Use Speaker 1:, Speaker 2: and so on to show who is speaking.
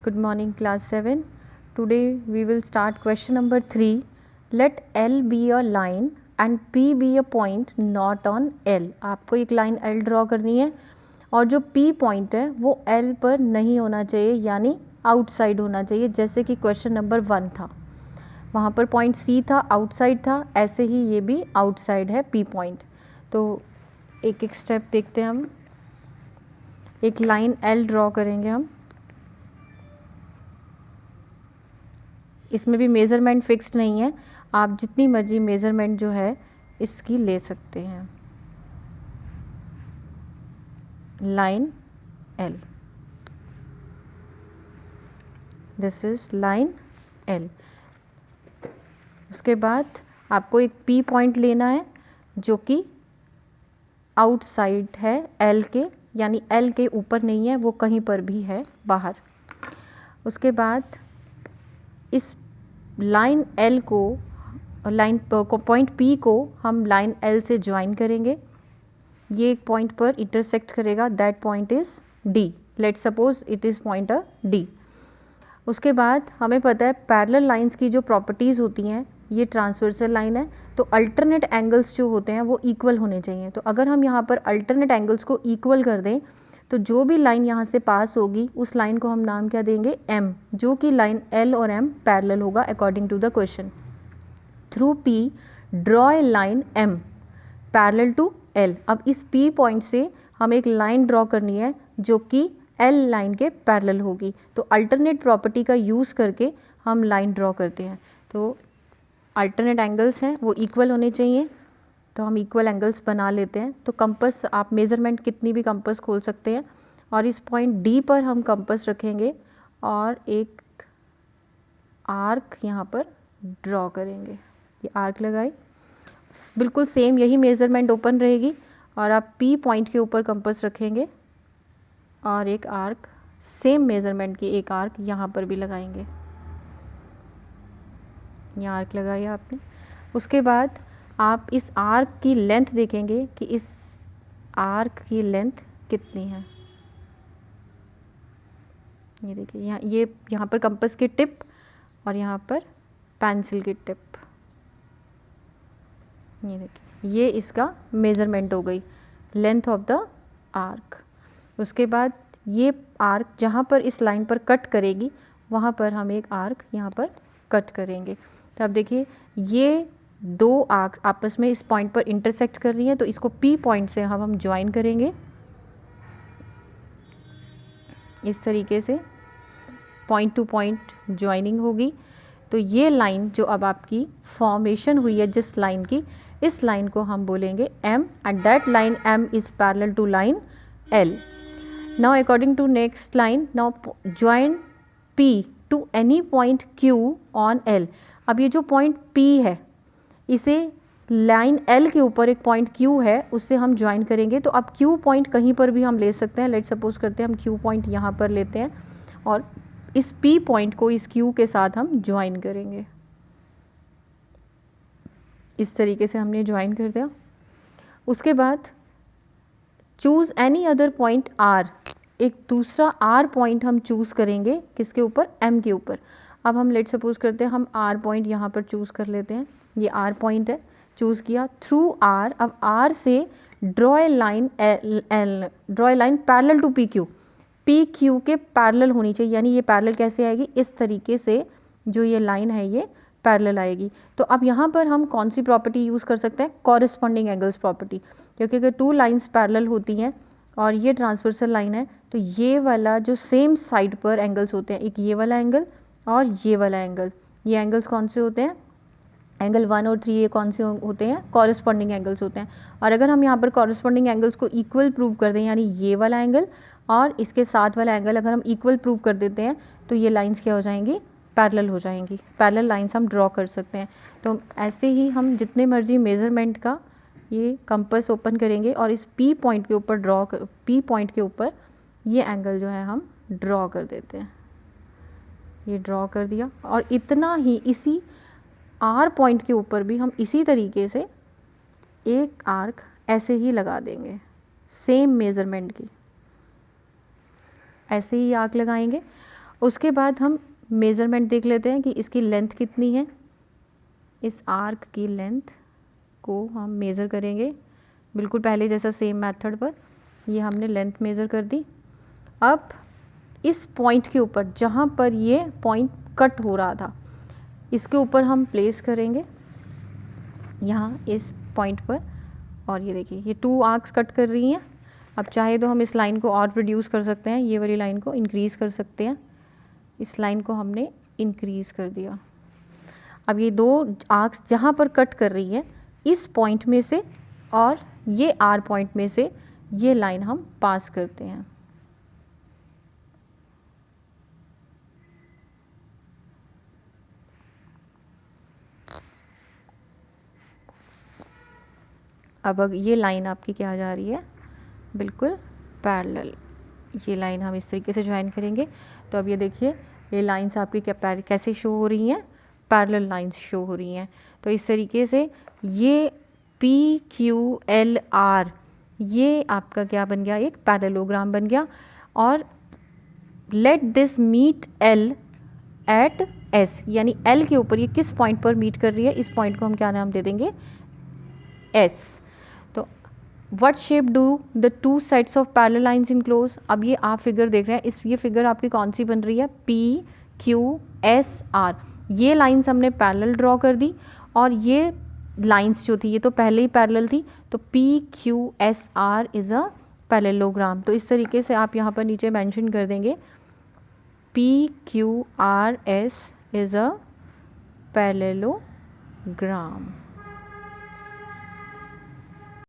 Speaker 1: Good morning class 7. Today we will start question number 3. Let L be a line and P be a point not on L. आपको एक line L draw करनी है और जो P point है वो L पर नहीं होना चाहिए, यानी आउटसाइड होना चाहिए। जैसे कि क्वेश्चन नंबर 1 था, वहाँ पर पॉइंट C था, आउटसाइड था, ऐसे ही ये भी आउटसाइड है P पॉइंट। तो एक एक स्टेप देखते हैं। हम एक लाइन L ड्रॉ करेंगे। हम इसमें भी मेज़रमेंट फिक्स्ड नहीं है, आप जितनी मर्जी मेज़रमेंट जो है इसकी ले सकते हैं। Line L, this is line L। उसके बाद आपको एक P पॉइंट लेना है जो कि आउटसाइड है L के, यानी L के ऊपर नहीं है, वो कहीं पर भी है बाहर। उसके बाद इस लाइन L को, पॉइंट P को हम लाइन L से ज्वाइन करेंगे। ये एक पॉइंट पर इंटरसेक्ट करेगा, that point is D। Let's suppose it is point D। उसके बाद हमें पता है पैरेलल लाइंस की जो प्रॉपर्टीज़ होती हैं, ये ट्रांसवर्सल लाइन है तो अल्टरनेट एंगल्स जो होते हैं वो इक्वल होने चाहिए। तो अगर हम यहाँ पर अल्टरनेट एंगल्स को इक्वल कर दें तो जो भी लाइन यहाँ से पास होगी उस लाइन को हम नाम क्या देंगे, M, जो कि लाइन L और M पैरेलल होगा according to the question. Through P draw a line M parallel to L। अब इस P पॉइंट से हमें एक लाइन ड्रॉ करनी है जो कि L लाइन के पैरेलल होगी। तो अल्टरनेट प्रॉपर्टी का यूज़ करके हम लाइन ड्रॉ करते हैं। तो अल्टरनेट एंगल्स हैं वो इक्वल होने चाहिए, तो हम इक्वल एंगल्स बना लेते हैं। तो कंपास, आप मेज़रमेंट कितनी भी कंपास खोल सकते हैं और इस पॉइंट D पर हम कंपास रखेंगे और एक आर्क यहाँ पर ड्रॉ करेंगे। ये आर्क लगाई, बिल्कुल सेम यही मेज़रमेंट ओपन रहेगी और आप P पॉइंट के ऊपर कंपास रखेंगे और एक आर्क, सेम मेज़रमेंट की एक आर्क यहाँ पर भी लगाएंगे। यहाँ आर्क लगाई आपने। उसके बाद आप इस आर्क की लेंथ देखेंगे कि इस आर्क की लेंथ कितनी है। ये देखिए, यहाँ पर कंपास की टिप और यहाँ पर पेंसिल की टिप। ये देखिए, ये इसका मेज़रमेंट हो गई, लेंथ ऑफ द आर्क। उसके बाद ये आर्क जहाँ पर इस लाइन पर कट करेगी वहाँ पर हम एक आर्क यहाँ पर कट करेंगे। तो अब देखिए, ये दो आर्क आपस में इस पॉइंट पर इंटरसेक्ट कर रही हैं, तो इसको P पॉइंट से हम ज्वाइन करेंगे। इस तरीके से पॉइंट टू पॉइंट ज्वाइनिंग होगी। तो ये लाइन जो अब आपकी फॉर्मेशन हुई है जिस लाइन की, इस लाइन को हम बोलेंगे M and that line M is parallel to line L। Now according to next line, now join P to any point Q on L। अब ये जो पॉइंट P है इसे लाइन L के ऊपर एक पॉइंट Q है उससे हम ज्वाइन करेंगे। तो अब Q पॉइंट कहीं पर भी हम ले सकते हैं। लेट सपोज करते हैं हम Q पॉइंट यहाँ पर लेते हैं और इस P पॉइंट को इस Q के साथ हम ज्वाइन करेंगे। इस तरीके से हमने ज्वाइन कर दिया। उसके बाद choose any other point R, एक दूसरा R पॉइंट हम चूज़ करेंगे किसके ऊपर, M के ऊपर। अब हम लेट सपोज करते हैं हम R पॉइंट यहाँ पर चूज़ कर लेते हैं। ये R पॉइंट है, चूज़ किया थ्रू R। अब R से draw a line parallel to PQ। PQ के पैरेलल होनी चाहिए, यानी ये पैरेलल कैसे आएगी, इस तरीके से जो ये लाइन है ये पैरेलल आएगी। तो अब यहाँ पर हम कौन सी प्रॉपर्टी यूज़ कर सकते हैं, कॉरेस्पॉन्डिंग एंगल्स प्रॉपर्टी। क्योंकि अगर टू लाइंस पैरेलल होती हैं और ये ट्रांसवर्सल लाइन है तो ये वाला जो सेम साइड पर एंगल्स होते हैं, एक ये वाला एंगल और ये वाला एंगल, ये एंगल्स कौन से होते हैं, एंगल 1 और 3, ये कौन से होते हैं, कॉरेस्पॉन्डिंग एंगल्स होते हैं। और अगर हम यहाँ पर कॉरेस्पॉन्डिंग एंगल्स को इक्वल प्रूव कर दें, यानी ये वाला एंगल और इसके साथ वाला एंगल अगर हम इक्वल प्रूव कर देते हैं तो ये लाइंस क्या हो जाएंगी, पैरेलल हो जाएंगी। पैरेलल लाइंस हम ड्रॉ कर सकते हैं। तो ऐसे ही हम जितने मर्जी मेज़रमेंट का ये कंपास ओपन करेंगे और इस P पॉइंट के ऊपर P पॉइंट के ऊपर ये एंगल जो है हम ड्रॉ कर देते हैं। ये ड्रॉ कर दिया और इतना ही इसी R पॉइंट के ऊपर भी हम इसी तरीके से एक आर्क ऐसे ही लगा देंगे, सेम मेज़रमेंट की, ऐसे ही आर्क लगाएंगे। उसके बाद हम मेज़रमेंट देख लेते हैं कि इसकी लेंथ कितनी है। इस आर्क की लेंथ को हम मेज़र करेंगे, बिल्कुल पहले जैसा सेम मेथड पर। ये हमने लेंथ मेज़र कर दी। अब इस पॉइंट के ऊपर जहाँ पर ये पॉइंट कट हो रहा था, इसके ऊपर हम प्लेस करेंगे यहाँ इस पॉइंट पर। और ये देखिए ये 2 आर्क्स कट कर रही हैं। अब चाहे तो हम इस लाइन को और रिड्यूस कर सकते हैं, ये वाली लाइन को इंक्रीज़ कर सकते हैं। इस लाइन को हमने इंक्रीज़ कर दिया। अब ये 2 आर्क्स जहाँ पर कट कर रही है, इस पॉइंट में से और ये आर पॉइंट में से ये लाइन हम पास करते हैं। अब ये लाइन आपकी क्या जा रही है, बिल्कुल पैरेलल। ये लाइन हम इस तरीके से ज्वाइन करेंगे। तो अब ये देखिए ये लाइंस आपकी कैसे शो हो रही हैं, पैरेलल लाइंस शो हो रही हैं। तो इस तरीके से ये PQLR ये आपका क्या बन गया, एक पैरेललोग्राम बन गया। और let this meet L at S, यानी L के ऊपर ये किस पॉइंट पर मीट कर रही है, इस पॉइंट को हम क्या नाम दे देंगे, S। तो what shape do the 2 sets of parallel lines enclose. अब ये आप फिगर देख रहे हैं, ये फिगर आपकी कौन सी बन रही है, PQSR। ये लाइंस हमने पैरेलल ड्रॉ कर दी और ये लाइंस जो थी ये तो पहले ही पैरेलल थी। तो PQSR इज़ अ पैरेललोग्राम। तो इस तरीके से आप यहाँ पर नीचे मेंशन कर देंगे PQRS इज़ अ पैरेललोग्राम।